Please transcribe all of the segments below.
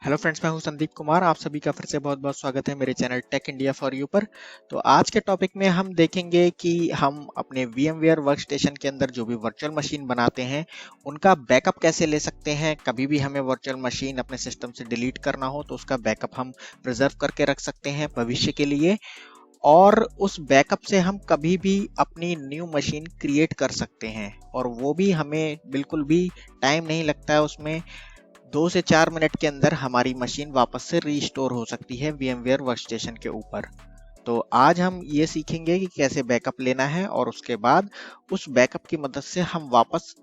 Hello friends, मैं हूं संदीप कुमार। आप सभी का फिर से बहुत बहुत स्वागत है मेरे channel tech India for you पर। तो आज के टॉपिक में हम देखेंगे कि हम अपने VMware वर्कस्टेशन के अंदर जो भी वर्चुअल मशीन बनाते हैं उनका बैकअप कैसे ले सकते हैं। कभी भी हमें वर्चुअल मशीन अपने सिस्टम से डिलीट करना हो तो उसका बैकअप हम प्रिजर्व करके रख सकते हैं भविष्य के लिए, और उस बैकअप से हम कभी भी अपनी न्यू मशीन क्रिएट कर सकते हैं, और वो भी हमें बिल्कुल भी टाइम नहीं लगता है। उसमें 2 से 4 मिनट के अंदर हमारी मशीन वापस से रीस्टोर हो सकती है VMware वर्कस्टेशन के ऊपर। तो आज हम ये सीखेंगे कि कैसे बैकअप लेना है, और उसके बाद उस बैकअप की मदद से हम वापस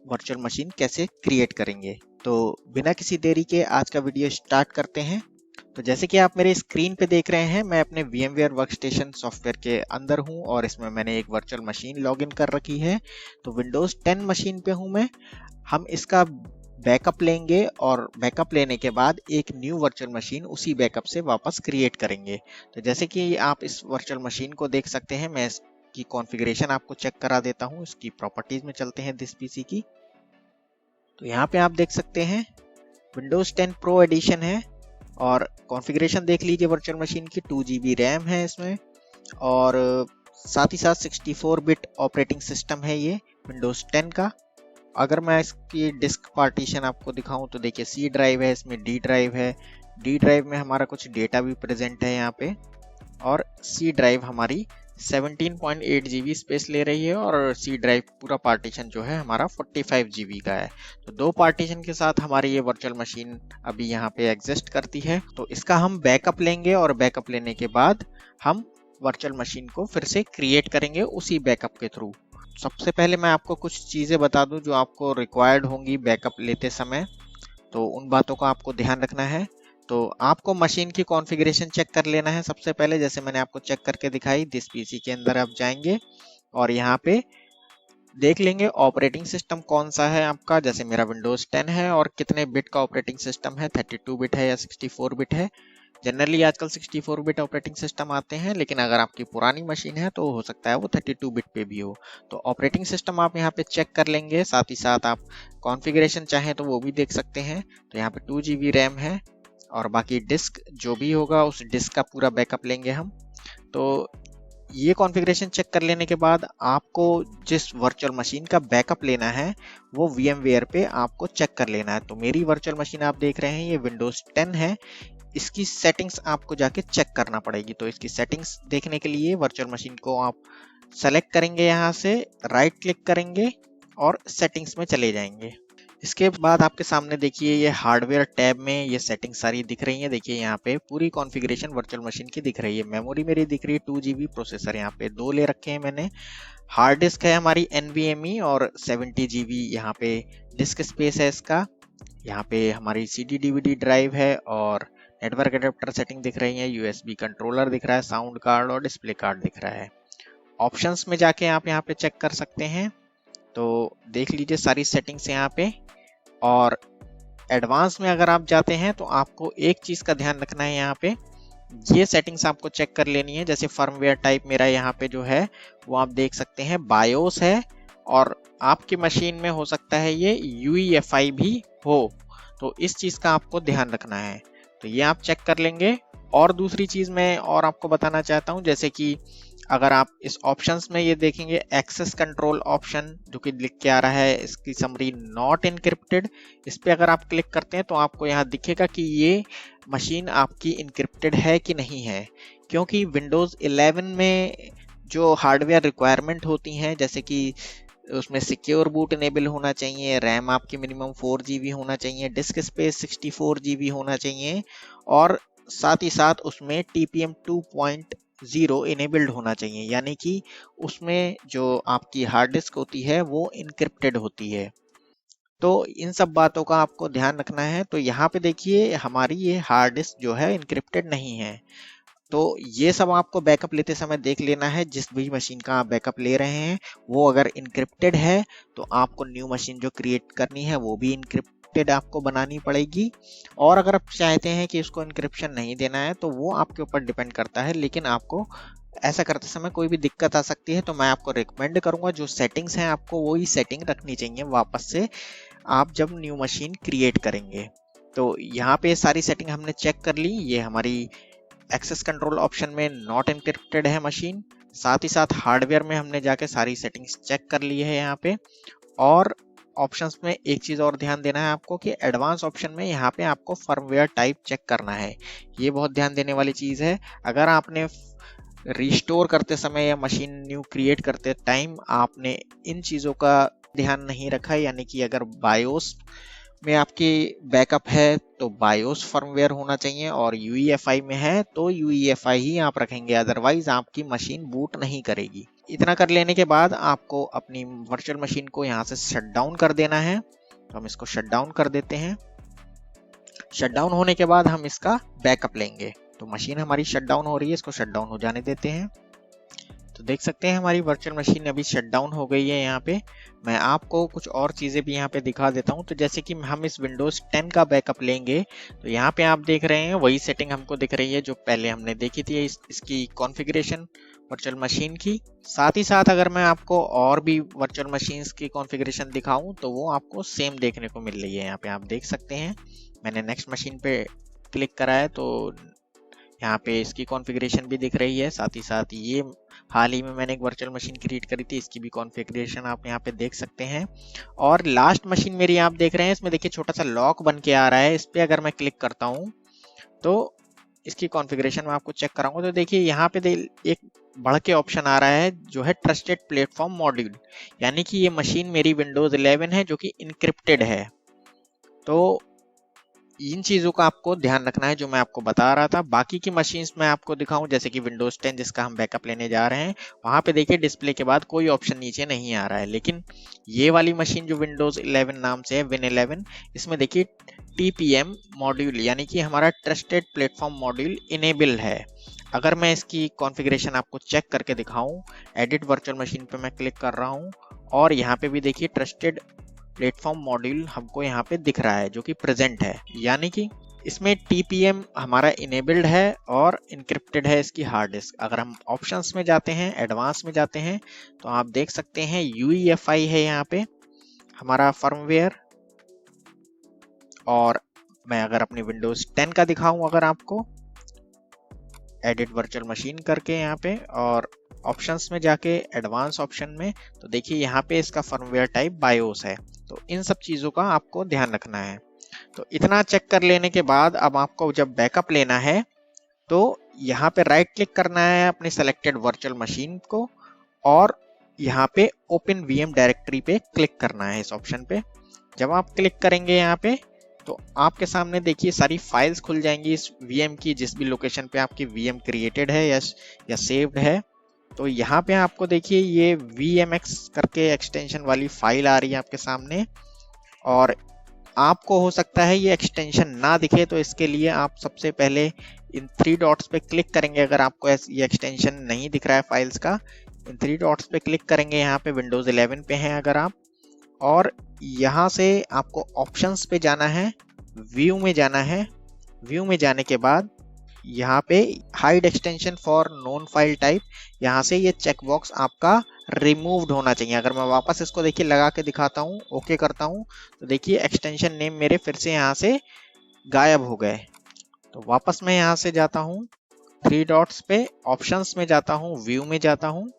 वर्चुअल मशीन कैसे क्रिएट करेंगे। तो बिना किसी देरी के आज का वीडियो स्टार्ट करते हैं। तो जैसे कि आप मेरे स्क्रीन पे देख रहे हैं, मैं अपने VMware वर्कस्टेशन सॉफ्टवेयर के अंदर हूं और इसमें मैंने एक वर्चुअल मशीन लॉगिन कर रखी है। तो विंडोज 10 मशीन पे हूं मैं। हम इसका बैकअप लेंगे और बैकअप लेने के बाद एक न्यू वर्चुअल मशीन उसी बैकअप से वापस क्रिएट करेंगे। तो जैसे कि आप इस वर्चुअल मशीन को देख सकते हैं, मैं इसकी कॉन्फ़िगरेशन आपको चेक करा देता हूं। इसकी प्रॉपर्टीज में चलते हैं दिस पीसी की। तो यहाँ पे आप देख सकते हैं विंडोज 10 प्रो एडिशन है, और कॉन्फ़िगरेशन देख लीजिए वर्चुअल मशीन की। 2 GB रैम है इसमें, और साथ ही साथ 64 बिट ऑपरेटिंग सिस्टम है ये विंडोज 10 का। अगर मैं इसकी डिस्क पार्टीशन आपको दिखाऊं तो देखिए, C ड्राइव है, इसमें D ड्राइव है। D ड्राइव में हमारा कुछ डेटा भी प्रेजेंट है यहाँ पे, और C ड्राइव हमारी 17.8 GB स्पेस ले रही है, और C ड्राइव पूरा पार्टीशन जो है हमारा 45 GB का है। तो 2 पार्टीशन के साथ हमारी ये वर्चुअल मशीन अभी यहाँ पे एग्जिस्ट करती है। तो इसका हम बैकअप लेंगे, और बैकअप लेने के बाद हम वर्चुअल मशीन को फिर से क्रिएट करेंगे उसी बैकअप के थ्रू। सबसे पहले मैं आपको कुछ चीज़ें बता दूं जो आपको रिक्वायर्ड होंगी बैकअप लेते समय, तो उन बातों का आपको ध्यान रखना है। तो आपको मशीन की कॉन्फ़िगरेशन चेक कर लेना है सबसे पहले, जैसे मैंने आपको चेक करके दिखाई। दिस पीसी के अंदर आप जाएंगे और यहाँ पे देख लेंगे ऑपरेटिंग सिस्टम कौन सा है आपका। जैसे मेरा विंडोज 10 है, और कितने बिट का ऑपरेटिंग सिस्टम है, 32 बिट है या 64 बिट है। जनरली आजकल 64 बिट ऑपरेटिंग सिस्टम आते हैं, लेकिन अगर आपकी पुरानी मशीन है तो हो सकता है वो 32 बिट पे भी हो। तो ऑपरेटिंग सिस्टम आप यहाँ पे चेक कर लेंगे। साथ ही साथ आप कॉन्फ़िगरेशन चाहें तो वो भी देख सकते हैं। तो यहाँ पे 2 GB रैम है, और बाकी डिस्क जो भी होगा उस डिस्क का पूरा बैकअप लेंगे हम। तो ये कॉन्फ़िगरेशन चेक कर लेने के बाद आपको जिस वर्चुअल मशीन का बैकअप लेना है वो VMware पे आपको चेक कर लेना है। तो मेरी वर्चुअल मशीन आप देख रहे हैं, ये विंडोज 10 है। इसकी सेटिंग्स आपको जाके चेक करना पड़ेगी। तो इसकी सेटिंग्स देखने के लिए वर्चुअल मशीन को आप सेलेक्ट करेंगे, यहाँ से राइट क्लिक करेंगे और सेटिंग्स में चले जाएंगे। इसके बाद आपके सामने देखिए ये हार्डवेयर टैब में ये सेटिंग्स सारी दिख रही हैं। देखिए यहाँ पे पूरी कॉन्फ़िगरेशन वर्चुअल मशीन की दिख रही है। मेमोरी मेरी दिख रही है 2 GB, प्रोसेसर यहाँ पे 2 ले रखे हैं मैंने। हार्ड डिस्क है हमारी NVMe, और 70 GB यहाँ पे डिस्क स्पेस है इसका। यहाँ पे हमारी CD DVD ड्राइव है, और नेटवर्क एडेप्टर सेटिंग दिख रही है, USB कंट्रोलर दिख रहा है, साउंड कार्ड और डिस्प्ले कार्ड दिख रहा है। ऑप्शंस में जाके आप यहाँ पे चेक कर सकते हैं। तो देख लीजिए सारी सेटिंग्स यहाँ पे। और एडवांस में अगर आप जाते हैं तो आपको एक चीज़ का ध्यान रखना है, यहाँ पे ये सेटिंग्स आपको चेक कर लेनी है। जैसे फर्मवेयर टाइप मेरा यहाँ पे जो है वो आप देख सकते हैं बायोस है, और आपकी मशीन में हो सकता है ये UEFI भी हो। तो इस चीज़ का आपको ध्यान रखना है। तो ये आप चेक कर लेंगे। और दूसरी चीज़ मैं और आपको बताना चाहता हूँ, जैसे कि अगर आप इस ऑप्शंस में ये देखेंगे एक्सेस कंट्रोल ऑप्शन जो कि लिख के आ रहा है, इसकी समरी नॉट इनक्रिप्टेड, इस पे अगर आप क्लिक करते हैं तो आपको यहाँ दिखेगा कि ये मशीन आपकी इनक्रिप्टेड है कि नहीं है। क्योंकि विंडोज़ 11 में जो हार्डवेयर रिक्वायरमेंट होती हैं, जैसे कि उसमें सिक्योर बूट इनेबल होना चाहिए, रैम आपकी मिनिमम 4 GB होना चाहिए, डिस्क स्पेस 64 GB होना चाहिए, और साथ ही साथ उसमें TPM 2.0 इनेबल्ड होना चाहिए, यानी कि उसमें जो आपकी हार्ड डिस्क होती है वो इनक्रिप्टेड होती है। तो इन सब बातों का आपको ध्यान रखना है। तो यहाँ पे देखिए हमारी ये हार्ड डिस्क जो है इनक्रिप्टेड नहीं है। तो ये सब आपको बैकअप लेते समय देख लेना है। जिस भी मशीन का आप बैकअप ले रहे हैं वो अगर इनक्रिप्टेड है तो आपको न्यू मशीन जो क्रिएट करनी है वो भी इनक्रिप्टेड आपको बनानी पड़ेगी। और अगर आप चाहते हैं कि उसको इनक्रिप्शन नहीं देना है तो वो आपके ऊपर डिपेंड करता है, लेकिन आपको ऐसा करते समय कोई भी दिक्कत आ सकती है। तो मैं आपको रिकमेंड करूंगा जो सेटिंग्स हैं आपको वही सेटिंग रखनी चाहिए वापस से आप जब न्यू मशीन क्रिएट करेंगे। तो यहाँ पे सारी सेटिंग हमने चेक कर ली। ये हमारी एक्सेस कंट्रोल ऑप्शन में नॉट एनक्रिप्टेड है मशीन, साथ ही साथ हार्डवेयर में हमने जाके सारी सेटिंग्स चेक कर ली है यहाँ पे। और ऑप्शंस में एक चीज और ध्यान देना है आपको कि एडवांस ऑप्शन में यहाँ पे आपको फर्मवेयर टाइप चेक करना है। ये बहुत ध्यान देने वाली चीज है। अगर आपने रिस्टोर करते समय या मशीन न्यू क्रिएट करते टाइम आपने इन चीजों का ध्यान नहीं रखा, यानी कि अगर बायोस में आपकी बैकअप है तो बायोस फर्मवेयर होना चाहिए, और यूईएफआई में है तो यूईएफआई ही आप रखेंगे, अदरवाइज आपकी मशीन बूट नहीं करेगी। इतना कर लेने के बाद आपको अपनी वर्चुअल मशीन को यहाँ से शट डाउन कर देना है। तो हम इसको शट डाउन कर देते हैं। शट डाउन होने के बाद हम इसका बैकअप लेंगे। तो मशीन हमारी शट डाउन हो रही है, इसको शट डाउन हो जाने देते हैं। तो देख सकते हैं हमारी वर्चुअल मशीन अभी शट डाउन हो गई है। यहाँ पे मैं आपको कुछ और चीज़ें भी यहाँ पे दिखा देता हूँ। तो जैसे कि हम इस विंडोज़ 10 का बैकअप लेंगे तो यहाँ पे आप देख रहे हैं वही सेटिंग हमको दिख रही है जो पहले हमने देखी थी, इसकी कॉन्फ़िगरेशन वर्चुअल मशीन की। साथ ही साथ अगर मैं आपको और भी वर्चुअल मशीन्स की कॉन्फ़िगरेशन दिखाऊं तो वो आपको सेम देखने को मिल रही है। यहाँ पे आप देख सकते हैं मैंने नेक्स्ट मशीन पे क्लिक करा है तो यहाँ पे इसकी कॉन्फ़िगरेशन भी दिख रही है। साथ ही साथ ये हाल ही में मैंने एक वर्चुअल मशीन क्रिएट करी थी, इसकी भी कॉन्फ़िगरेशन आप यहाँ पे देख सकते हैं। और लास्ट मशीन मेरी आप देख रहे हैं, इसमें देखिए छोटा सा लॉक बन के आ रहा है। इस पर अगर मैं क्लिक करता हूँ तो इसकी कॉन्फ़िगरेशन में आपको चेक कराऊंगा। तो देखिए यहाँ पे एक बढ़ के ऑप्शन आ रहा है जो है ट्रस्टेड प्लेटफॉर्म मॉड्यूल, यानी कि ये मशीन मेरी विंडोज 11 है जो कि इनक्रिप्टेड है। तो इन चीज़ों का आपको ध्यान रखना है जो मैं आपको बता रहा था। बाकी की मशीन्स मैं आपको दिखाऊं, जैसे कि विंडोज 10 जिसका हम बैकअप लेने जा रहे हैं, वहां पे देखिए डिस्प्ले के बाद कोई ऑप्शन नीचे नहीं आ रहा है। लेकिन ये वाली मशीन जो विंडोज 11 नाम से है, विन 11, इसमें देखिए TPM मॉड्यूल यानी कि हमारा ट्रस्टेड प्लेटफॉर्म मॉड्यूल इनेबल है। अगर मैं इसकी कॉन्फ़िगरेशन आपको चेक करके दिखाऊं, एडिट वर्चुअल मशीन पे मैं क्लिक कर रहा हूं और यहाँ पे भी देखिए ट्रस्टेड प्लेटफॉर्म मॉड्यूल हमको यहाँ पे दिख रहा है जो कि प्रेजेंट है, यानी कि इसमें TPM हमारा इनेबल्ड है और इनक्रिप्टेड है इसकी हार्ड डिस्क। अगर हम ऑप्शंस में जाते हैं, एडवांस में जाते हैं, तो आप देख सकते हैं UEFI है यहाँ पे हमारा फर्मवेयर। और मैं अगर अपनी विंडोज 10 का दिखाऊं अगर आपको, एडिट वर्चुअल मशीन करके यहाँ पे और ऑप्शंस में जाके एडवांस ऑप्शन में, तो देखिए यहाँ पे इसका फर्मवेयर टाइप बायोस है। तो इन सब चीज़ों का आपको ध्यान रखना है। तो इतना चेक कर लेने के बाद अब आपको जब बैकअप लेना है तो यहाँ पे राइट क्लिक करना है अपनी सेलेक्टेड वर्चुअल मशीन को और यहाँ पे ओपन VM डायरेक्टरी पे क्लिक करना है इस ऑप्शन पे। जब आप क्लिक करेंगे यहाँ पे तो आपके सामने देखिए सारी फाइल्स खुल जाएंगी इस VM की, जिस भी लोकेशन पे आपकी VM क्रिएटेड है या सेव्ड है। तो यहाँ पे आपको देखिए ये VMX करके एक्सटेंशन वाली फाइल आ रही है आपके सामने, और आपको हो सकता है ये एक्सटेंशन ना दिखे, तो इसके लिए आप सबसे पहले इन 3 डॉट्स पे क्लिक करेंगे। अगर आपको ये एक्सटेंशन नहीं दिख रहा है फाइल्स का, इन 3 डॉट्स पे क्लिक करेंगे, यहाँ पे विंडोज 11 पे हैं अगर आप, और यहाँ से आपको ऑप्शंस पे जाना है, व्यू में जाना है। व्यू में जाने के बाद यहाँ पे hide extension for known file type, यहाँ से ये चेकबॉक्स आपका रिमूव्ड होना चाहिए। अगर मैं वापस इसको देखिए लगा के दिखाता हूँ, ओके करता हूँ, तो देखिए एक्सटेंशन नेम मेरे फिर से यहाँ से गायब हो गए। तो वापस मैं यहाँ से जाता हूँ 3 डॉट्स पे, ऑप्शंस में जाता हूँ, व्यू में जाता हूँ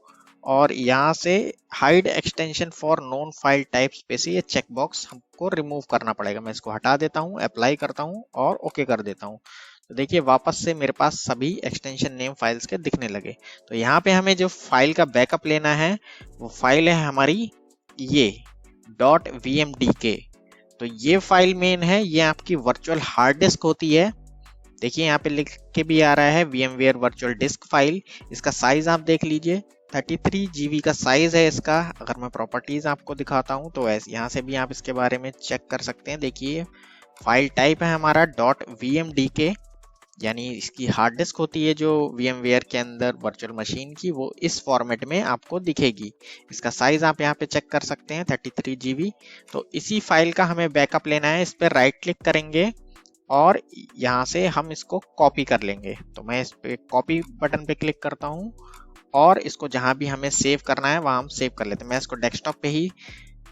और यहाँ से hide extension for known file types पे से ये चेकबॉक्स हमको रिमूव करना पड़ेगा। मैं इसको हटा देता हूँ, अप्लाई करता हूँ और ओके कर देता हूँ। तो देखिए वापस से मेरे पास सभी एक्सटेंशन नेम फाइल्स के दिखने लगे। तो यहाँ पे हमें जो फाइल का बैकअप लेना है वो फाइल है हमारी ये .vmdk। तो ये फाइल मेन है, ये आपकी वर्चुअल हार्ड डिस्क होती है। देखिए यहाँ पे लिख के भी आ रहा है VMware वर्चुअल डिस्क फाइल। इसका साइज आप देख लीजिए 33 GB का साइज है इसका। अगर मैं प्रॉपर्टीज आपको दिखाता हूँ तो ऐसे यहाँ से भी आप इसके बारे में चेक कर सकते हैं। देखिए फाइल टाइप है हमारा .vmdk, यानी इसकी हार्ड डिस्क होती है जो VMware के अंदर वर्चुअल मशीन की, वो इस फॉर्मेट में आपको दिखेगी। इसका साइज आप यहाँ पे चेक कर सकते हैं 33 GB। तो इसी फाइल का हमें बैकअप लेना है। इस पर राइट क्लिक करेंगे और यहाँ से हम इसको कॉपी कर लेंगे। तो मैं इस पे कॉपी बटन पे क्लिक करता हूँ और इसको जहाँ भी हमें सेव करना है वहाँ हम सेव कर लेते हैं। मैं इसको डेस्कटॉप पे ही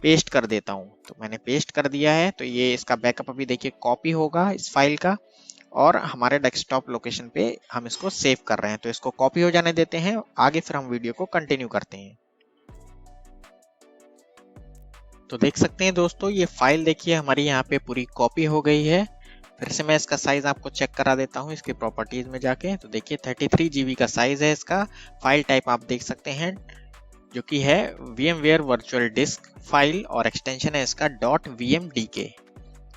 पेस्ट कर देता हूँ। तो मैंने पेस्ट कर दिया है। तो ये इसका बैकअप अभी देखिए कॉपी होगा इस फाइल का, और हमारे डेस्कटॉप लोकेशन पे हम इसको सेव कर रहे हैं। तो इसको कॉपी हो जाने देते हैं, आगे फिर हम वीडियो को कंटिन्यू करते हैं। तो देख सकते हैं दोस्तों, ये फाइल देखिए हमारी यहाँ पे पूरी कॉपी हो गई है। फिर से मैं इसका साइज आपको चेक करा देता हूँ इसके प्रॉपर्टीज में जाके। तो देखिए 33 GB का साइज है इसका। फाइल टाइप आप देख सकते हैं जो कि है VMware वर्चुअल डिस्क फाइल, और एक्सटेंशन है इसका .vmdk,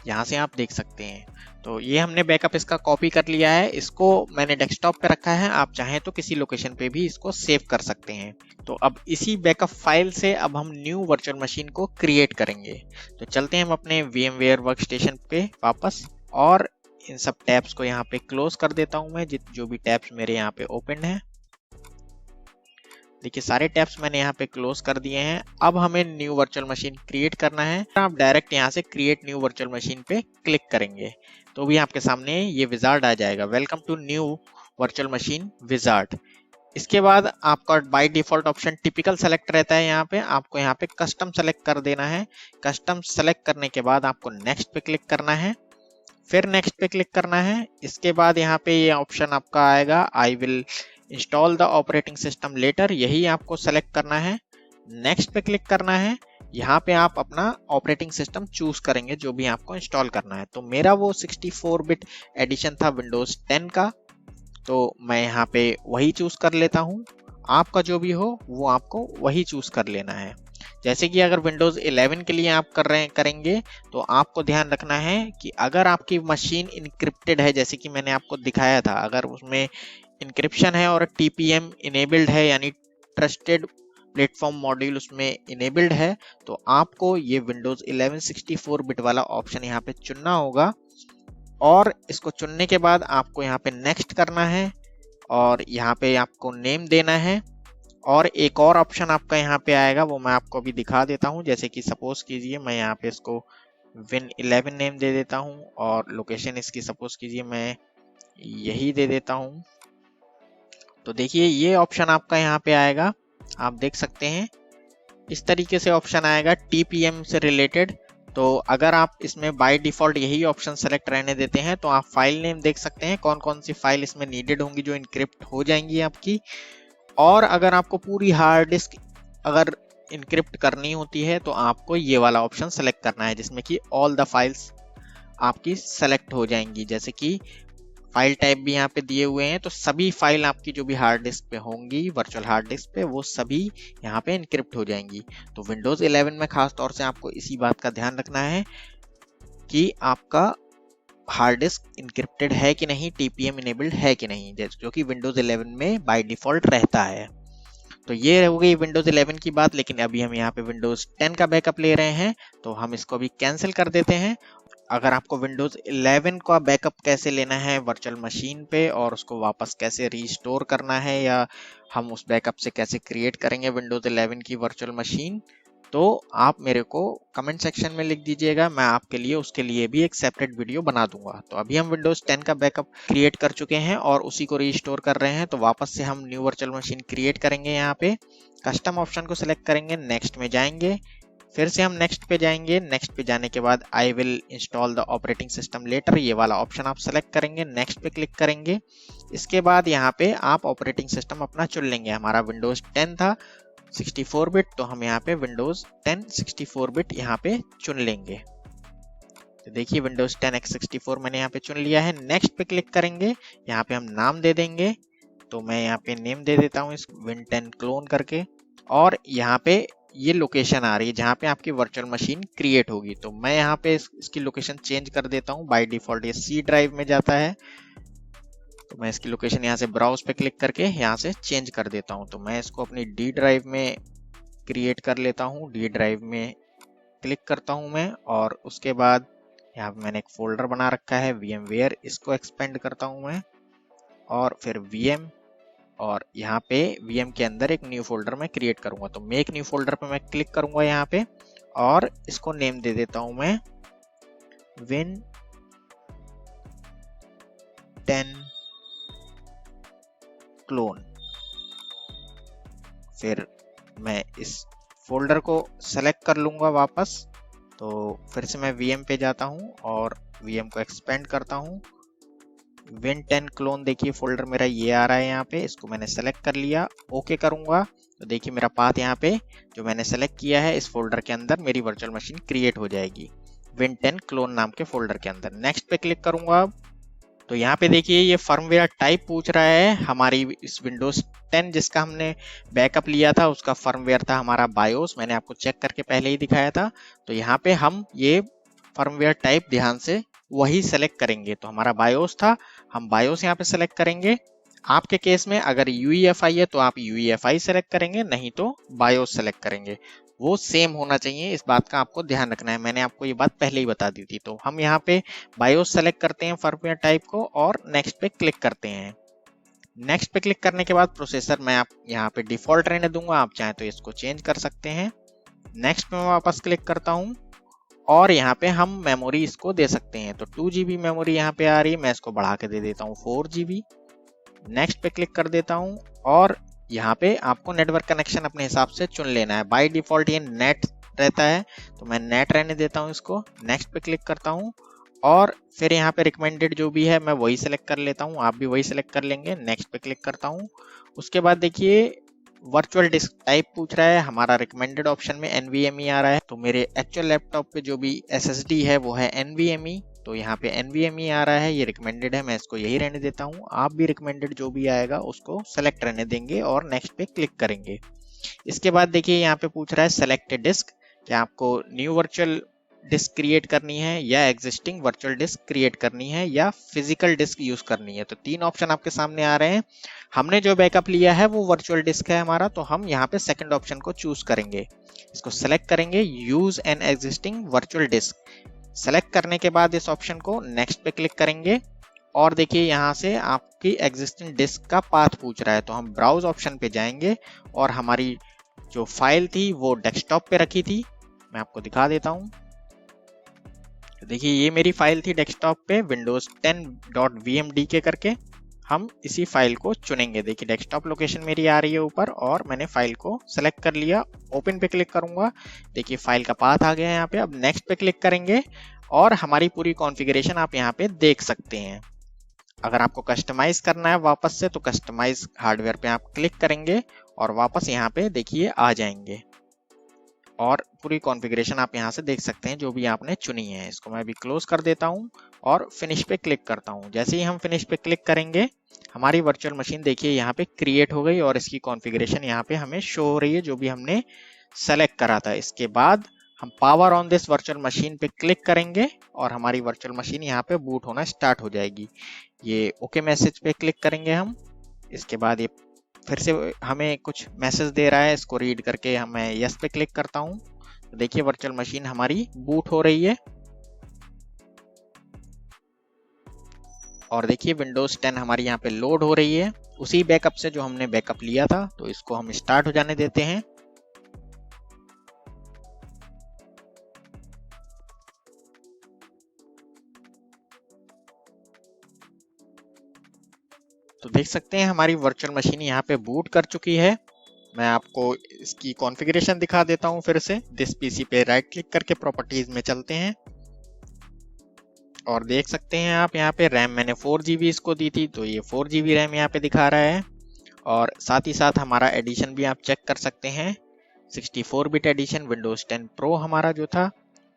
यहाँ से आप देख सकते हैं। तो ये हमने बैकअप इसका कॉपी कर लिया है, इसको मैंने डेस्कटॉप पे रखा है। आप चाहें तो किसी लोकेशन पे भी इसको सेव कर सकते हैं। तो अब इसी बैकअप फाइल से अब हम न्यू वर्चुअल मशीन को क्रिएट करेंगे। तो चलते हैं हम अपने VMware वर्कस्टेशन पे वापस, और इन सब टैब्स को यहाँ पे क्लोज कर देता हूँ मैं, जो भी टैब्स मेरे यहाँ पे ओपन है। देखिए सारे टैब्स मैंने यहाँ पे क्लोज कर दिए हैं। अब हमें न्यू वर्चुअल मशीन क्रिएट करना है। आप डायरेक्ट यहाँ से क्रिएट न्यू वर्चुअल मशीन पे क्लिक करेंगे तो भी आपके सामने ये विजार्ड आ जाएगा, welcome to new virtual machine wizard. इसके बाद आपका by default option typical select रहता है। यहाँ पे आपको यहाँ पे कस्टम सेलेक्ट कर देना है। कस्टम सेलेक्ट करने के बाद आपको नेक्स्ट पे क्लिक करना है, फिर नेक्स्ट पे क्लिक करना है। इसके बाद यहाँ पे ये ऑप्शन आपका आएगा, I will install the operating system later, यही आपको सेलेक्ट करना है। नेक्स्ट पे क्लिक करना है। यहाँ पे आप अपना ऑपरेटिंग सिस्टम चूज करेंगे जो भी आपको इंस्टॉल करना है। तो मेरा वो 64 बिट एडिशन था विंडोज 10 का, तो मैं यहाँ पे वही चूज कर लेता हूँ। आपका जो भी हो वो आपको वही चूज कर लेना है। जैसे कि अगर विंडोज 11 के लिए आप करेंगे तो आपको ध्यान रखना है कि अगर आपकी मशीन इनक्रिप्टेड है, जैसे कि मैंने आपको दिखाया था, अगर उसमें इंक्रिप्शन है और TPM इनेबल्ड है, यानी ट्रस्टेड प्लेटफॉर्म मॉड्यूल उसमें इनेबल्ड है, तो आपको ये विंडोज 11 64 बिट वाला ऑप्शन यहाँ पे चुनना होगा। और इसको चुनने के बाद आपको यहाँ पे नेक्स्ट करना है, और यहाँ पे आपको नेम देना है। और एक और ऑप्शन आपका यहाँ पे आएगा, वो मैं आपको अभी दिखा देता हूँ। जैसे कि सपोज कीजिए मैं यहाँ पे इसको Win11 नेम दे देता हूँ, और लोकेशन इसकी सपोज कीजिए मैं यही दे देता हूँ। तो देखिए ये ऑप्शन आपका यहाँ पे आएगा, आप देख सकते हैं इस तरीके से ऑप्शन आएगा TPM से रिलेटेड। तो अगर आप इसमें बाय डिफॉल्ट यही ऑप्शन सेलेक्ट रहने देते हैं तो आप फाइल नेम देख सकते हैं कौन कौन सी फाइल इसमें नीडेड होंगी जो इनक्रिप्ट हो जाएंगी आपकी। और अगर आपको पूरी हार्ड डिस्क अगर इनक्रिप्ट करनी होती है तो आपको ये वाला ऑप्शन सेलेक्ट करना है, जिसमें कि ऑल द फाइल्स आपकी सेलेक्ट हो जाएंगी। जैसे कि फाइल टाइप भी यहाँ पे दिए हुए हैं, तो सभी फाइल आपकी जो भी हार्ड डिस्क पे होंगी वर्चुअल हार्ड डिस्क पे, वो सभी यहाँ पे इनक्रिप्ट हो जाएंगी। तो विंडोज 11 में खास तौर से आपको इसी बात का ध्यान रखना है कि आपका हार्ड डिस्क इनक्रिप्टेड है कि नहीं, TPM इनेबल्ड है कि नहीं, जो कि विंडोज 11 में बाय डिफॉल्ट रहता है। तो ये हो गई विंडोज 11 की बात। लेकिन अभी हम यहाँ पे विंडोज 10 का बैकअप ले रहे हैं, तो हम इसको अभी कैंसिल कर देते हैं। अगर आपको विंडोज 11 का बैकअप कैसे लेना है वर्चुअल मशीन पे, और उसको वापस कैसे रीस्टोर करना है, या हम उस बैकअप से कैसे क्रिएट करेंगे विंडोज 11 की वर्चुअल मशीन, तो आप मेरे को कमेंट सेक्शन में लिख दीजिएगा। मैं आपके लिए उसके लिए भी एक सेपरेट वीडियो बना दूंगा। तो अभी हम विंडोज 10 का बैकअप क्रिएट कर चुके हैं और उसी को रीस्टोर कर रहे हैं। तो वापस से हम न्यू वर्चुअल मशीन क्रिएट करेंगे। यहाँ पे कस्टम ऑप्शन को सिलेक्ट करेंगे, नेक्स्ट में जाएंगे, फिर से हम नेक्स्ट पे जाएंगे। नेक्स्ट पे जाने के बाद I will install the operating system later, ये वाला ऑप्शन आप सेलेक्ट करेंगे, नेक्स्ट पे क्लिक करेंगे। इसके बाद यहाँ पे आप ऑपरेटिंग सिस्टम अपना चुन लेंगे। हमारा विंडोज 10 था 64 बिट, तो हम यहाँ पे विंडोज 10 64 बिट यहाँ पे चुन लेंगे। तो देखिए विंडोज 10 x64 मैंने यहाँ पे चुन लिया है। नेक्स्ट पे क्लिक करेंगे, यहाँ पे हम नाम दे देंगे। तो मैं यहाँ पे नेम दे देता हूँ इस Win10 क्लोन करके, और यहाँ पे ये लोकेशन आ रही है जहाँ पे आपकी वर्चुअल मशीन क्रिएट होगी। तो मैं यहाँ पे इसकी लोकेशन चेंज कर देता हूँ। बाय डिफॉल्ट ये C ड्राइव में जाता है, तो मैं इसकी लोकेशन यहाँ से ब्राउज पे क्लिक करके यहाँ से चेंज कर देता हूँ। तो मैं इसको अपनी D ड्राइव में क्रिएट कर लेता हूँ। D ड्राइव में क्लिक करता हूँ मैं, और उसके बाद यहाँ पे मैंने एक फोल्डर बना रखा है VMware, इसको एक्सपेंड करता हूँ मैं, और फिर VM, और यहाँ पे VM के अंदर एक न्यू फोल्डर मैं क्रिएट करूंगा। तो मेक न्यू फोल्डर पे मैं क्लिक करूंगा यहाँ पे, और इसको नेम दे देता हूं मैं Win10 क्लोन। फिर मैं इस फोल्डर को सेलेक्ट कर लूँगा वापस। तो फिर से मैं VM पे जाता हूँ और VM को एक्सपेंड करता हूँ। Win10 क्लोन देखिए फोल्डर मेरा ये आ रहा है यहाँ पे, इसको मैंने सेलेक्ट कर लिया, ओके करूँगा तो देखिए मेरा पाथ यहाँ पे जो मैंने सेलेक्ट किया है इस फोल्डर के अंदर मेरी वर्चुअल मशीन क्रिएट हो जाएगी Win10 क्लोन नाम के फोल्डर के अंदर। नेक्स्ट पे क्लिक करूँगा तो यहाँ पे देखिए ये फर्मवेयर टाइप पूछ रहा है। हमारी इस विंडोज 10 जिसका हमने बैकअप लिया था उसका फर्मवेयर था हमारा बायोस, मैंने आपको चेक करके पहले ही दिखाया था। तो यहाँ पे हम ये फर्मवेयर टाइप ध्यान से वही सेलेक्ट करेंगे। तो हमारा बायोस था, हम बायोस यहाँ पे सेलेक्ट करेंगे। आपके केस में अगर UEFI है तो आप UEFI सेलेक्ट करेंगे, नहीं तो बायोस सेलेक्ट करेंगे। वो सेम होना चाहिए, इस बात का आपको ध्यान रखना है, मैंने आपको ये बात पहले ही बता दी थी। तो हम यहाँ पे बायोस सेलेक्ट करते हैं फर्मवेयर टाइप को और नेक्स्ट पे क्लिक करते हैं। नेक्स्ट पे क्लिक करने के बाद प्रोसेसर मैं आप यहाँ पे डिफॉल्ट रहने दूंगा, आप चाहें तो इसको चेंज कर सकते हैं। नेक्स्ट पे मैं वापस क्लिक करता हूँ और यहाँ पे हम मेमोरी इसको दे सकते हैं। तो 2 GB मेमोरी यहाँ पे आ रही है, मैं इसको बढ़ा के दे देता हूँ 4 GB। नेक्स्ट पे क्लिक कर देता हूँ और यहाँ पे आपको नेटवर्क कनेक्शन अपने हिसाब से चुन लेना है। बाय डिफॉल्ट ये नेट रहता है तो मैं नेट रहने देता हूँ इसको। नेक्स्ट पे क्लिक करता हूँ और फिर यहाँ पे रिकमेंडेड जो भी है मैं वही सिलेक्ट कर लेता हूँ, आप भी वही सिलेक्ट कर लेंगे। नेक्स्ट पे क्लिक करता हूँ। उसके बाद देखिए वर्चुअल डिस्क टाइप पूछ रहा है, हमारा रिकमेंडेड ऑप्शन में NVMe आ रहा है। तो मेरे एक्चुअल लैपटॉप पे जो भी SSD है वो है NVMe, तो यहाँ पे NVMe आ रहा है, ये रिकमेंडेड है, मैं इसको यही रहने देता हूँ। आप भी रिकमेंडेड जो भी आएगा उसको सेलेक्ट रहने देंगे और नेक्स्ट पे क्लिक करेंगे। इसके बाद देखिए यहाँ पे पूछ रहा है सेलेक्ट डिस्क, क्या आपको न्यू वर्चुअल डिस्क क्रिएट करनी है या एग्जिस्टिंग वर्चुअल डिस्क क्रिएट करनी है या फिजिकल डिस्क यूज करनी है। तो 3 ऑप्शन आपके सामने आ रहे हैं। हमने जो बैकअप लिया है वो वर्चुअल डिस्क है हमारा, तो हम यहाँ पे सेकंड ऑप्शन को चूज करेंगे। इसको सेलेक्ट करेंगे use an existing virtual disc. Select करने के बाद इस ऑप्शन को नेक्स्ट पे क्लिक करेंगे और देखिए यहाँ से आपकी एग्जिस्टिंग डिस्क का पाथ पूछ रहा है, तो हम ब्राउज ऑप्शन पे जाएंगे और हमारी जो फाइल थी वो डेस्कटॉप पे रखी थी, मैं आपको दिखा देता हूँ। देखिए ये मेरी फाइल थी डेस्कटॉप पे windows10.vmdk करके, हम इसी फाइल को चुनेंगे। देखिए डेस्कटॉप लोकेशन मेरी आ रही है ऊपर और मैंने फाइल को सेलेक्ट कर लिया। ओपन पे क्लिक करूंगा, देखिए फाइल का पाथ आ गया है यहाँ पे। अब नेक्स्ट पे क्लिक करेंगे और हमारी पूरी कॉन्फ़िगरेशन आप यहाँ पे देख सकते हैं। अगर आपको कस्टमाइज करना है वापस से तो कस्टमाइज हार्डवेयर पे आप क्लिक करेंगे और वापस यहाँ पे देखिए आ जाएंगे और पूरी कॉन्फ़िगरेशन आप यहाँ से देख सकते हैं जो भी आपने चुनी है। इसको मैं अभी क्लोज कर देता हूँ और फिनिश पे क्लिक करता हूँ। जैसे ही हम फिनिश पे क्लिक करेंगे हमारी वर्चुअल मशीन देखिए यहाँ पे क्रिएट हो गई और इसकी कॉन्फ़िगरेशन यहाँ पे हमें शो हो रही है जो भी हमने सेलेक्ट करा था। इसके बाद हम power on this virtual machine पे क्लिक करेंगे और हमारी वर्चुअल मशीन यहाँ पे बूट होना स्टार्ट हो जाएगी। ये ओके मैसेज पे क्लिक करेंगे हम। इसके बाद ये फिर से हमें कुछ मैसेज दे रहा है, इसको रीड करके मैं यस पे क्लिक करता हूँ। तो देखिए वर्चुअल मशीन हमारी बूट हो रही है और देखिए विंडोज 10 हमारी यहाँ पे लोड हो रही है उसी बैकअप से जो हमने बैकअप लिया था। तो इसको हम स्टार्ट हो जाने देते हैं। तो देख सकते हैं हमारी वर्चुअल मशीन यहाँ पे बूट कर चुकी है। मैं आपको इसकी कॉन्फ़िगरेशन दिखा देता हूँ फिर से। दिस पीसी पे राइट क्लिक करके प्रॉपर्टीज में चलते हैं और देख सकते हैं आप यहाँ पे रैम मैंने 4 GB इसको दी थी, तो ये 4 GB रैम यहाँ पे दिखा रहा है। और साथ ही साथ हमारा एडिशन भी आप चेक कर सकते हैं, 64 बिट एडिशन विंडोज 10 प्रो हमारा जो था।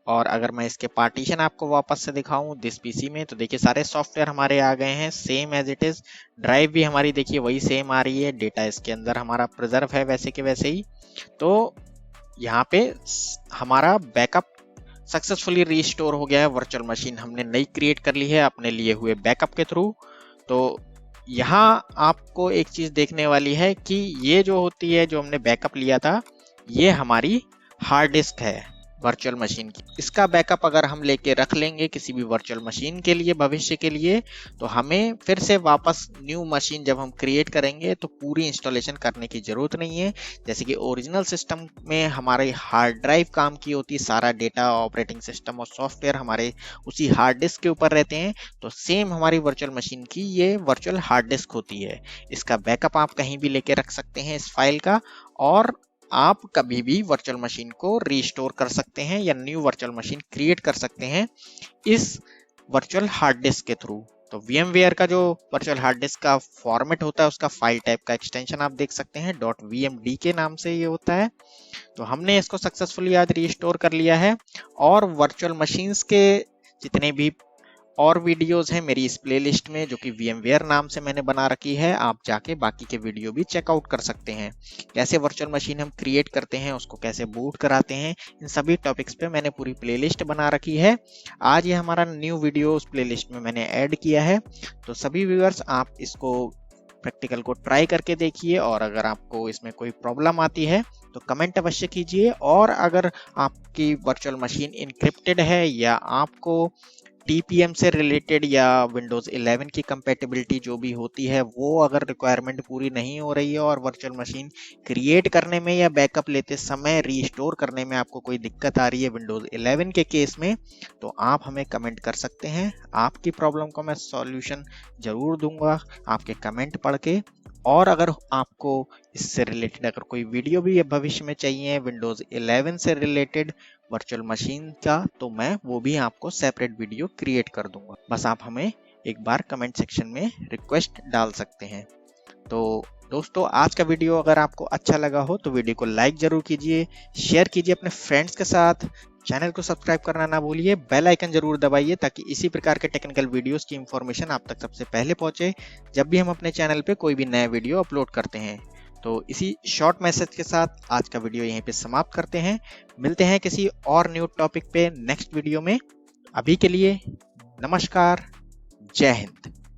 और अगर मैं इसके पार्टीशन आपको वापस से दिखाऊं दिस पीसी में तो देखिए सारे सॉफ्टवेयर हमारे आ गए हैं same as it is. Drive भी हमारी देखिए वही सेम आ रही है, डेटा इसके अंदर हमारा प्रिजर्व है वैसे के वैसे ही। तो यहाँ पे हमारा बैकअप सक्सेसफुली रीस्टोर हो गया है। वर्चुअल मशीन हमने नई क्रिएट कर ली है अपने लिए हुए बैकअप के थ्रू। तो यहाँ आपको एक चीज देखने वाली है कि ये जो होती है जो हमने बैकअप लिया था ये हमारी हार्ड डिस्क है वर्चुअल मशीन की। इसका बैकअप अगर हम लेके रख लेंगे किसी भी वर्चुअल मशीन के लिए भविष्य के लिए तो हमें फिर से वापस न्यू मशीन जब हम क्रिएट करेंगे तो पूरी इंस्टॉलेशन करने की जरूरत नहीं है। जैसे कि ओरिजिनल सिस्टम में हमारे हार्ड ड्राइव काम की होती है, सारा डेटा ऑपरेटिंग सिस्टम और सॉफ्टवेयर हमारे उसी हार्ड डिस्क के ऊपर रहते हैं, तो सेम हमारी वर्चुअल मशीन की ये वर्चुअल हार्ड डिस्क होती है। इसका बैकअप आप कहीं भी लेके रख सकते हैं इस फाइल का। और आप कभी भी वर्चुअल मशीन को रीस्टोर कर सकते हैं या न्यू वर्चुअल मशीन क्रिएट कर सकते हैं इस वर्चुअल हार्ड डिस्क के थ्रू। तो VMware का जो वर्चुअल हार्ड डिस्क का फॉर्मेट होता है उसका फाइल टाइप का एक्सटेंशन आप देख सकते हैं .vmd के नाम से ये होता है। तो हमने इसको सक्सेसफुली आज रीस्टोर कर लिया है और वर्चुअल मशीन्स के जितने भी और वीडियोस हैं मेरी इस प्लेलिस्ट में जो कि VMware नाम से मैंने बना रखी है, आप जाके बाकी के वीडियो भी चेकआउट कर सकते हैं। कैसे वर्चुअल मशीन हम क्रिएट करते हैं, उसको कैसे बूट कराते हैं, इन सभी टॉपिक्स पे मैंने पूरी प्लेलिस्ट बना रखी है। आज ये हमारा न्यू वीडियो उस प्लेलिस्ट में मैंने ऐड किया है। तो सभी व्यूअर्स आप इसको प्रैक्टिकल को ट्राई करके देखिए और अगर आपको इसमें कोई प्रॉब्लम आती है तो कमेंट अवश्य कीजिए। और अगर आपकी वर्चुअल मशीन इनक्रिप्टेड है या आपको TPM से रिलेटेड या Windows 11 की कंपैटिबिलिटी जो भी होती है वो अगर रिक्वायरमेंट पूरी नहीं हो रही है और वर्चुअल मशीन क्रिएट करने में या बैकअप लेते समय रीस्टोर करने में आपको कोई दिक्कत आ रही है Windows 11 के केस में, तो आप हमें कमेंट कर सकते हैं। आपकी प्रॉब्लम को मैं सॉल्यूशन जरूर दूंगा आपके कमेंट पढ़ के। और अगर आपको इससे रिलेटेड अगर कोई वीडियो भी भविष्य में चाहिए Windows 11 से रिलेटेड वर्चुअल मशीन का, तो मैं वो भी आपको सेपरेट वीडियो क्रिएट कर दूंगा। बस आप हमें एक बार कमेंट सेक्शन में रिक्वेस्ट डाल सकते हैं। तो दोस्तों आज का वीडियो अगर आपको अच्छा लगा हो तो वीडियो को लाइक जरूर कीजिए, शेयर कीजिए अपने फ्रेंड्स के साथ, चैनल को सब्सक्राइब करना ना भूलिए, बेल आइकन जरूर दबाइए ताकि इसी प्रकार के टेक्निकल वीडियोस की इंफॉर्मेशन आप तक सबसे पहले पहुंचे जब भी हम अपने चैनल पे कोई भी नया वीडियो अपलोड करते हैं। तो इसी शॉर्ट मैसेज के साथ आज का वीडियो यहीं पे समाप्त करते हैं। मिलते हैं किसी और न्यू टॉपिक पे नेक्स्ट वीडियो में। अभी के लिए नमस्कार, जय हिंद।